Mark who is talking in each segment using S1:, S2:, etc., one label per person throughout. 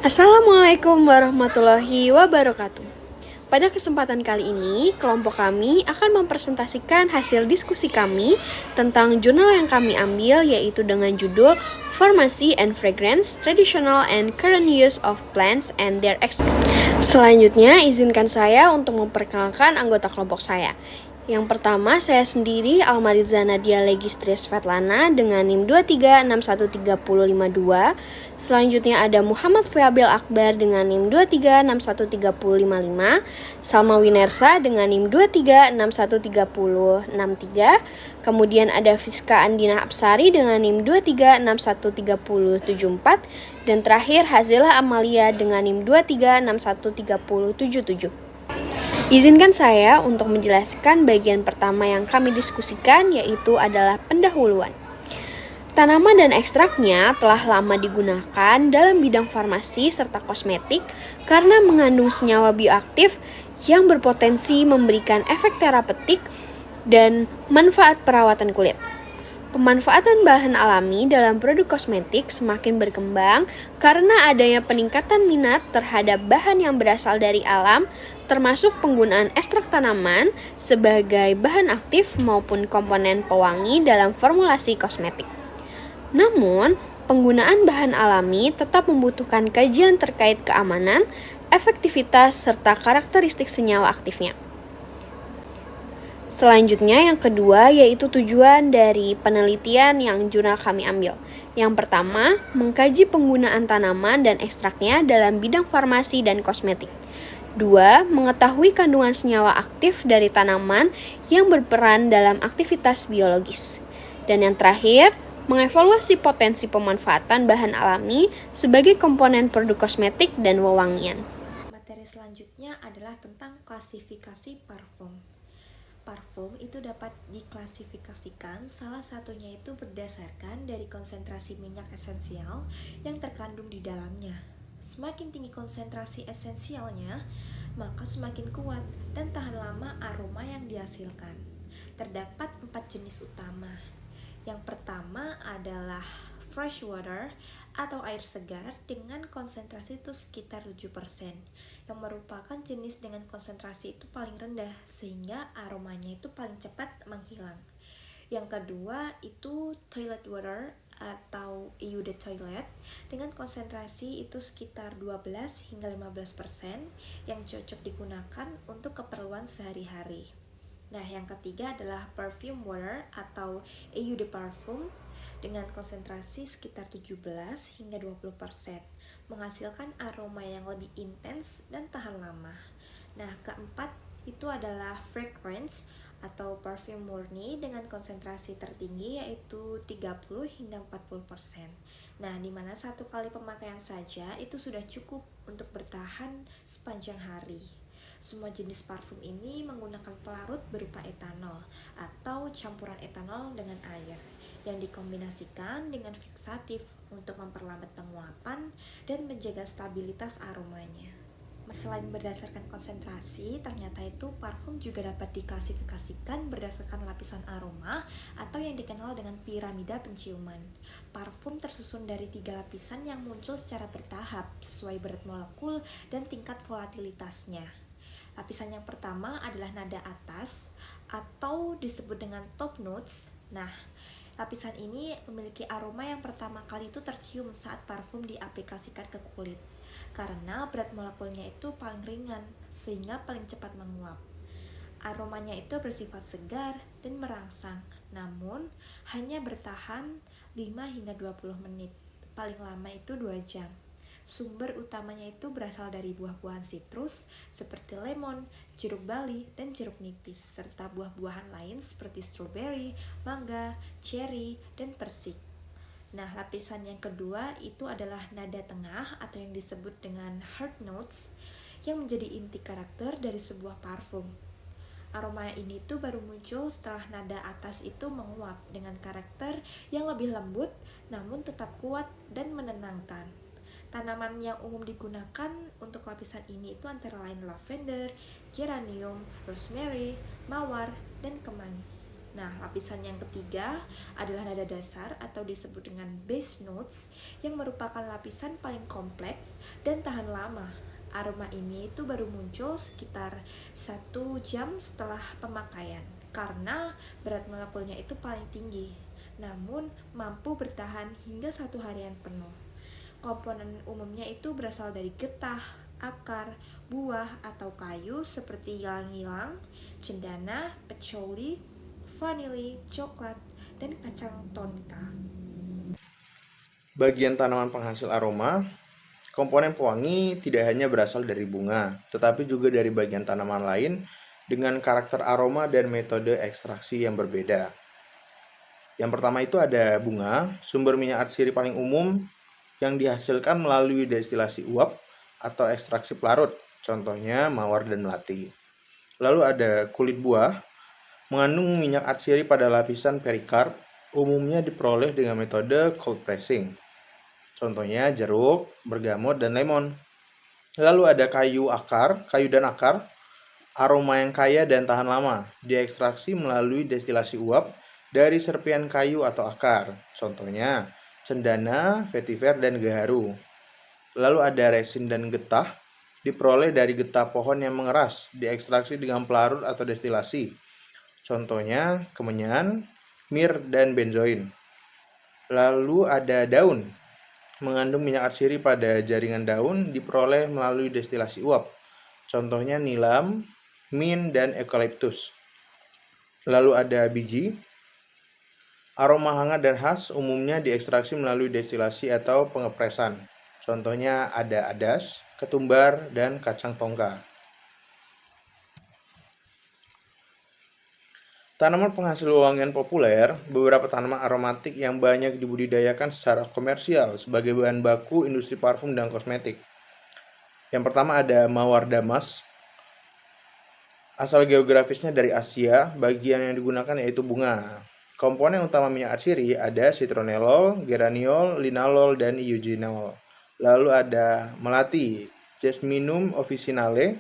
S1: Assalamualaikum warahmatullahi wabarakatuh. Pada kesempatan kali ini, kelompok kami akan mempresentasikan hasil diskusi kami tentang jurnal yang kami ambil, yaitu dengan judul Pharmacy and Fragrance, Traditional and Current Use of Plants and Their Extract. Selanjutnya, izinkan saya untuk memperkenalkan anggota kelompok saya. Yang pertama, saya sendiri, Almariza Nadia Legistris Svetlana dengan NIM 23613052. Selanjutnya ada Muhammad Fiabil Akbar dengan NIM 23613055. Salma Winersa dengan NIM 23613063. Kemudian ada Fiska Andina Apsari dengan NIM 23613074. Dan terakhir Hazila Amalia dengan NIM 23613077. Izinkan saya untuk menjelaskan bagian pertama yang kami diskusikan, yaitu adalah pendahuluan. Tanaman dan ekstraknya telah lama digunakan dalam bidang farmasi serta kosmetik karena mengandung senyawa bioaktif yang berpotensi memberikan efek terapeutik dan manfaat perawatan kulit. Pemanfaatan bahan alami dalam produk kosmetik semakin berkembang karena adanya peningkatan minat terhadap bahan yang berasal dari alam, termasuk penggunaan ekstrak tanaman sebagai bahan aktif maupun komponen pewangi dalam formulasi kosmetik. Namun, penggunaan bahan alami tetap membutuhkan kajian terkait keamanan, efektivitas, serta karakteristik senyawa aktifnya. Selanjutnya yang kedua yaitu tujuan dari penelitian yang jurnal kami ambil. Yang pertama, mengkaji penggunaan tanaman dan ekstraknya dalam bidang farmasi dan kosmetik. 2. Mengetahui kandungan senyawa aktif dari tanaman yang berperan dalam aktivitas biologis. Dan yang terakhir, mengevaluasi potensi pemanfaatan bahan alami sebagai komponen produk kosmetik dan wewangian.
S2: Materi selanjutnya adalah tentang klasifikasi parfum. Parfum itu dapat diklasifikasikan, salah satunya itu berdasarkan dari konsentrasi minyak esensial yang terkandung di dalamnya. Semakin tinggi konsentrasi esensialnya, maka semakin kuat dan tahan lama aroma yang dihasilkan. Terdapat 4 jenis utama. Yang pertama adalah fresh water atau air segar dengan konsentrasi itu sekitar 7%, yang merupakan jenis dengan konsentrasi itu paling rendah sehingga aromanya itu paling cepat menghilang. Yang kedua itu toilet water atau eau de toilet dengan konsentrasi itu sekitar 12 hingga 15% yang cocok digunakan untuk keperluan sehari-hari. Nah, yang ketiga adalah perfume water atau eau de parfum dengan konsentrasi sekitar 17 hingga 20%, menghasilkan aroma yang lebih intens dan tahan lama. Nah, keempat itu adalah fragrance atau parfum murni dengan konsentrasi tertinggi yaitu 30 hingga 40%. Nah, di mana satu kali pemakaian saja itu sudah cukup untuk bertahan sepanjang hari. Semua jenis parfum ini menggunakan pelarut berupa etanol atau campuran etanol dengan air yang dikombinasikan dengan fiksatif untuk memperlambat penguapan dan menjaga stabilitas aromanya. Selain berdasarkan konsentrasi, ternyata itu parfum juga dapat diklasifikasikan berdasarkan lapisan aroma atau yang dikenal dengan piramida penciuman. Parfum tersusun dari 3 lapisan yang muncul secara bertahap sesuai berat molekul dan tingkat volatilitasnya. Lapisan yang pertama adalah nada atas atau disebut dengan top notes. Nah, lapisan ini memiliki aroma yang pertama kali itu tercium saat parfum diaplikasikan ke kulit karena berat molekulnya itu paling ringan sehingga paling cepat menguap. Aromanya itu bersifat segar dan merangsang, namun hanya bertahan 5 hingga 20 menit, paling lama itu 2 jam. Sumber utamanya itu berasal dari buah-buahan sitrus seperti lemon, jeruk bali, dan jeruk nipis, serta buah-buahan lain seperti stroberi, mangga, cherry, dan persik. Nah, lapisan yang kedua itu adalah nada tengah atau yang disebut dengan heart notes yang menjadi inti karakter dari sebuah parfum. Aroma ini tuh baru muncul setelah nada atas itu menguap dengan karakter yang lebih lembut namun tetap kuat dan menenangkan. Tanaman yang umum digunakan untuk lapisan ini itu antara lain lavender, geranium, rosemary, mawar, dan kemangi. Nah, lapisan yang ketiga adalah nada dasar atau disebut dengan base notes yang merupakan lapisan paling kompleks dan tahan lama. Aroma ini itu baru muncul sekitar 1 jam setelah pemakaian karena berat molekulnya itu paling tinggi, namun mampu bertahan hingga 1 harian penuh. Komponen umumnya itu berasal dari getah, akar, buah, atau kayu seperti ylang-ylang, cendana, patchouli, vanili, coklat, dan kacang tonka.
S3: Bagian tanaman penghasil aroma, komponen pewangi tidak hanya berasal dari bunga, tetapi juga dari bagian tanaman lain dengan karakter aroma dan metode ekstraksi yang berbeda. Yang pertama itu ada bunga, sumber minyak atsiri paling umum yang dihasilkan melalui destilasi uap atau ekstraksi pelarut, contohnya mawar dan melati. Lalu ada kulit buah, mengandung minyak atsiri pada lapisan perikarp, umumnya diperoleh dengan metode cold pressing. Contohnya jeruk, bergamot, dan lemon. Lalu ada kayu dan akar, aroma yang kaya dan tahan lama, diekstraksi melalui destilasi uap dari serpian kayu atau akar. Contohnya cendana, vetiver, dan gaharu. Lalu ada resin dan getah, diperoleh dari getah pohon yang mengeras, diekstraksi dengan pelarut atau destilasi. Contohnya kemenyan, mir, dan benzoin. Lalu ada daun, mengandung minyak atsiri pada jaringan daun diperoleh melalui destilasi uap. Contohnya nilam, mint, dan eukaliptus. Lalu ada biji, aroma hangat dan khas umumnya diekstraksi melalui destilasi atau pengepresan. Contohnya ada adas, ketumbar, dan kacang tongka. Tanaman penghasil wewangian populer, beberapa tanaman aromatik yang banyak dibudidayakan secara komersial sebagai bahan baku industri parfum dan kosmetik. Yang pertama ada mawar damas. Asal geografisnya dari Asia, bagian yang digunakan yaitu bunga. Komponen utama minyak atsiri ada citronellol, geraniol, linalol, dan eugenol. Lalu ada melati, Jasminum officinale.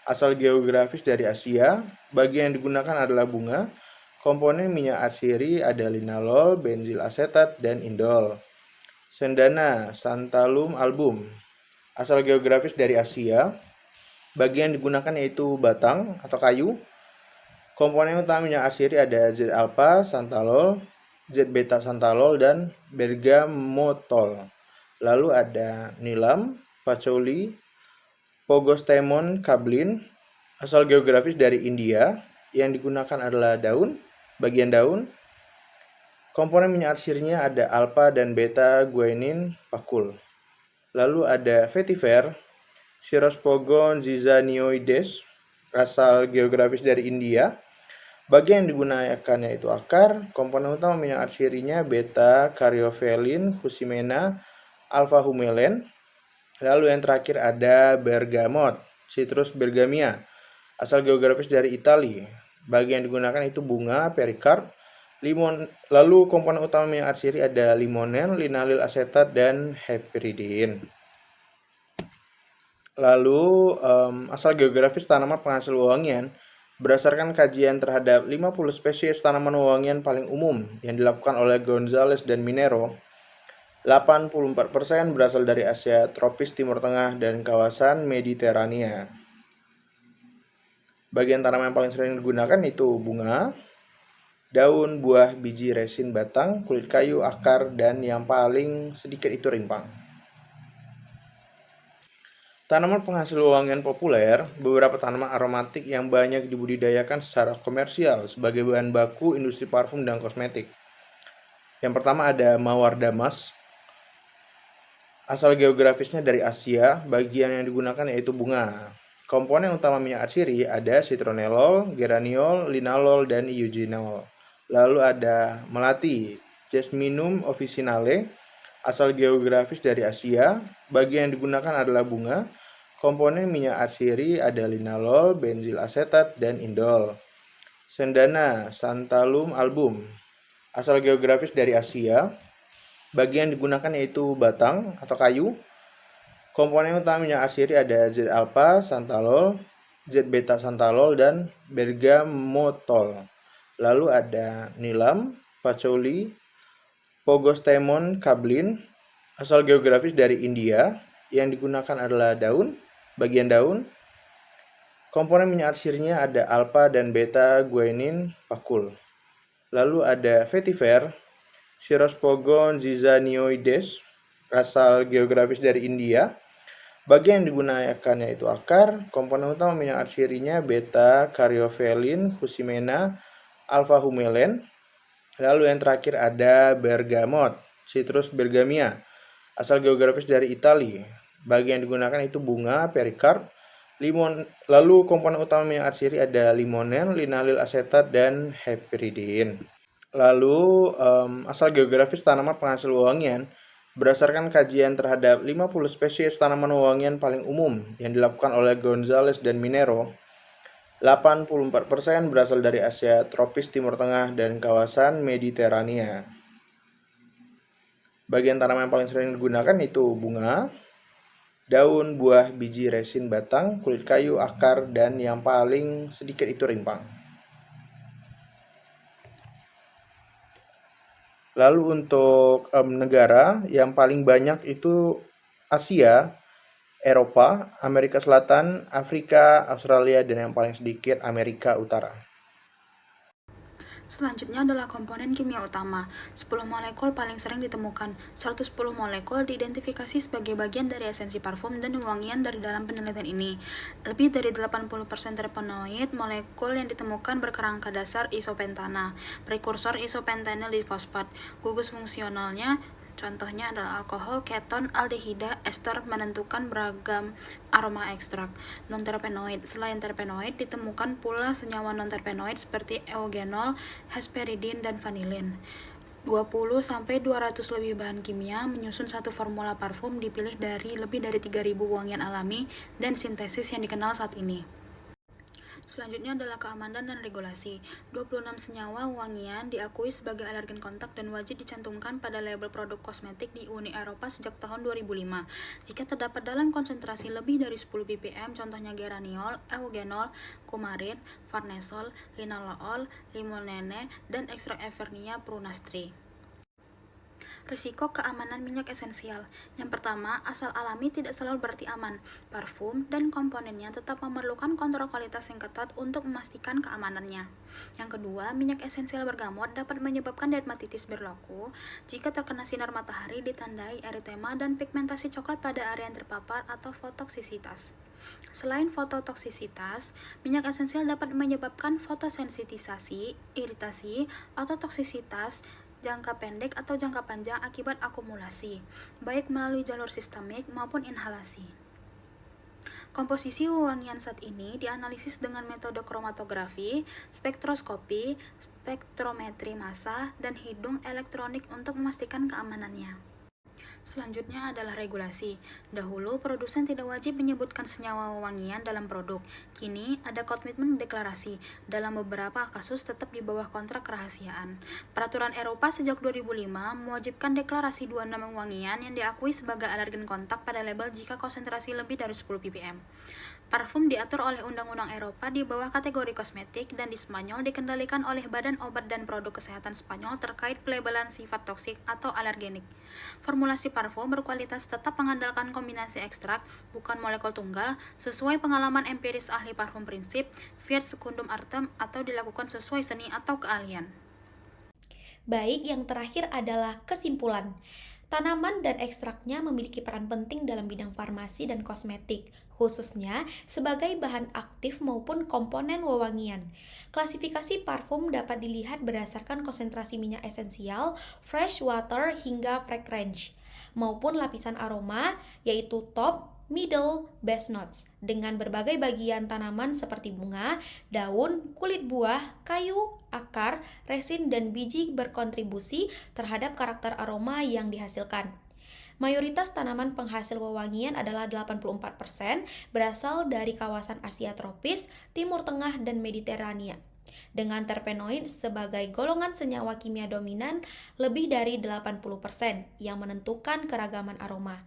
S3: Asal geografis dari Asia, bagian yang digunakan adalah bunga. Komponen minyak atsiri ada linalol, benzil asetat, dan indol. Cendana, Santalum album. Asal geografis dari Asia, bagian yang digunakan yaitu batang atau kayu. Komponen utama minyak atsiri ada Z-alpha santalol, Z-beta santalol, dan bergamotol. Lalu ada nilam, patchouli, Pogostemon kablin. Asal geografis dari India, yang digunakan adalah bagian daun. Komponen minyak atsirinya ada alpha dan beta guanin pakul. Lalu ada vetiver, Cirrospogon zizanioides, asal geografis dari India. Bagian yang digunakan yaitu akar. Komponen utama minyak atsirinya beta caryophyllene, fusimena, alpha humelen. Lalu yang terakhir ada bergamot, Citrus bergamia, asal geografis dari Italia. Bagian yang digunakan itu bunga, perikarp, limon. Lalu komponen utama minyak atsiri ada limonen, linalil asetat, dan heparidin. Lalu asal geografis tanaman penghasil wewangian berdasarkan kajian terhadap 50 spesies tanaman wewangian paling umum yang dilakukan oleh Gonzales dan Minero, 84% berasal dari Asia tropis Timur Tengah dan kawasan Mediterania. Bagian tanaman yang paling sering digunakan itu bunga, daun, buah, biji, resin, batang, kulit kayu, akar, dan yang paling sedikit itu rimpang. Tanaman penghasil wewangian populer, beberapa tanaman aromatik yang banyak dibudidayakan secara komersial sebagai bahan baku industri parfum dan kosmetik. Yang pertama ada mawar damas. Asal geografisnya dari Asia, bagian yang digunakan yaitu bunga. Komponen utama minyak atsiri ada citronellol, geraniol, linalol, dan eugenol. Lalu ada melati, Jasminum officinale. Asal geografis dari Asia, bagian yang digunakan adalah bunga. Komponen minyak atsiri ada linalol, benzil asetat, dan indol. Cendana, Santalum album. Asal geografis dari Asia, bagian yang digunakan yaitu batang atau kayu. Komponen utama minyak atsiri ada Z-alpha santalol, Z-beta santalol, dan bergamotol. Lalu ada nilam, patchouli, Pogostemon kablin, asal geografis dari India, yang digunakan adalah bagian daun. Komponen minyak arsirnya ada alpha dan beta guanin pakul. Lalu ada vetiver, Cirrospogon zizanioides, asal geografis dari India. Bagian yang digunakannya itu akar. Komponen utama minyak arsirinya beta caryophyllene husimena alpha humelen. Lalu yang terakhir ada bergamot, Citrus bergamia, asal geografis dari Italia. Bagian yang digunakan itu bunga, perikarp, limon. Lalu komponen utama minyak arsiri ada limonen, linalil asetat, dan heparidin. Lalu asal geografis tanaman penghasil wewangian berdasarkan kajian terhadap 50 spesies tanaman wewangian paling umum yang dilakukan oleh Gonzales dan Minero, 84% berasal dari Asia tropis Timur Tengah dan kawasan Mediterania. Bagian tanaman yang paling sering digunakan itu bunga, daun, buah, biji, resin, batang, kulit kayu, akar, dan yang paling sedikit itu rimpang. Lalu untuk negara yang paling banyak itu Asia, Eropa, Amerika Selatan, Afrika, Australia, dan yang paling sedikit Amerika Utara.
S4: Selanjutnya adalah komponen kimia utama. 10 molekul paling sering ditemukan. 110 molekul diidentifikasi sebagai bagian dari esensi parfum dan wewangian dari dalam penelitian ini. Lebih dari 80% terpenoid molekul yang ditemukan berkerangka dasar isopentana, prekursor isopentenyl difosfat. Gugus fungsionalnya contohnya adalah alkohol, keton, aldehida, ester menentukan beragam aroma ekstrak. Non-terpenoid. Selain terpenoid, ditemukan pula senyawa non-terpenoid seperti eugenol, hesperidin, dan vanilin. 20-200 lebih bahan kimia menyusun satu formula parfum dipilih dari lebih dari 3.000 wangian alami dan sintesis yang dikenal saat ini. Selanjutnya adalah keamanan dan regulasi. 26 senyawa wangian diakui sebagai alergen kontak dan wajib dicantumkan pada label produk kosmetik di Uni Eropa sejak tahun 2005. Jika terdapat dalam konsentrasi lebih dari 10 ppm, contohnya geraniol, eugenol, kumarin, farnesol, linalool, limonene, dan ekstrak Evernia prunastri. Risiko keamanan minyak esensial. Yang pertama, asal alami tidak selalu berarti aman. Parfum dan komponennya tetap memerlukan kontrol kualitas yang ketat untuk memastikan keamanannya. Yang kedua, minyak esensial bergamot dapat menyebabkan dermatitis berlaku jika terkena sinar matahari ditandai eritema dan pigmentasi coklat pada area yang terpapar atau fotoksisitas. Selain fototoksisitas, minyak esensial dapat menyebabkan fotosensitisasi, iritasi, atau toksisitas jangka pendek atau jangka panjang akibat akumulasi, baik melalui jalur sistemik maupun inhalasi. Komposisi wewangian saat ini dianalisis dengan metode kromatografi, spektroskopi, spektrometri massa, dan hidung elektronik untuk memastikan keamanannya. Selanjutnya adalah regulasi. Dahulu, produsen tidak wajib menyebutkan senyawa wewangian dalam produk. Kini, ada komitmen deklarasi. Dalam beberapa kasus tetap di bawah kontrak kerahasiaan. Peraturan Eropa sejak 2005 mewajibkan deklarasi 2 nama wewangian yang diakui sebagai alergen kontak pada label jika konsentrasi lebih dari 10 ppm. Parfum diatur oleh Undang-Undang Eropa di bawah kategori kosmetik dan di Spanyol dikendalikan oleh Badan Obat dan Produk Kesehatan Spanyol terkait pelabelan sifat toksik atau alergenik. Formulasi parfum berkualitas tetap mengandalkan kombinasi ekstrak, bukan molekul tunggal, sesuai pengalaman empiris ahli parfum prinsip, fiat secundum artem, atau dilakukan sesuai seni atau keahlian.
S2: Baik, yang terakhir adalah kesimpulan. Tanaman dan ekstraknya memiliki peran penting dalam bidang farmasi dan kosmetik, khususnya sebagai bahan aktif maupun komponen wewangian. Klasifikasi parfum dapat dilihat berdasarkan konsentrasi minyak esensial, fresh water, hingga fragrance, maupun lapisan aroma, yaitu top, middle, base notes, dengan berbagai bagian tanaman seperti bunga, daun, kulit buah, kayu, akar, resin, dan biji berkontribusi terhadap karakter aroma yang dihasilkan. Mayoritas tanaman penghasil wewangian adalah 84% berasal dari kawasan Asia tropis, Timur Tengah, dan Mediterania.
S5: dengan terpenoid sebagai golongan senyawa kimia dominan lebih dari 80% yang menentukan keragaman aroma.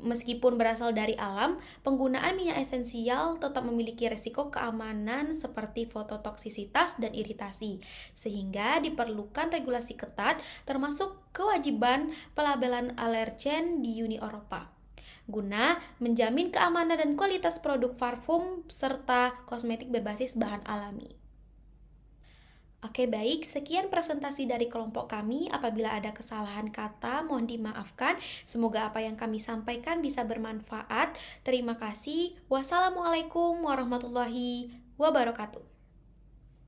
S5: Meskipun berasal dari alam, penggunaan minyak esensial tetap memiliki resiko keamanan seperti fototoksisitas dan iritasi, sehingga diperlukan regulasi ketat termasuk kewajiban pelabelan alergen di Uni Eropa guna menjamin keamanan dan kualitas produk parfum serta kosmetik berbasis bahan alami. Oke baik, sekian presentasi dari kelompok kami. Apabila ada kesalahan kata, mohon dimaafkan. Semoga apa yang kami sampaikan bisa bermanfaat. Terima kasih. Wassalamualaikum warahmatullahi wabarakatuh.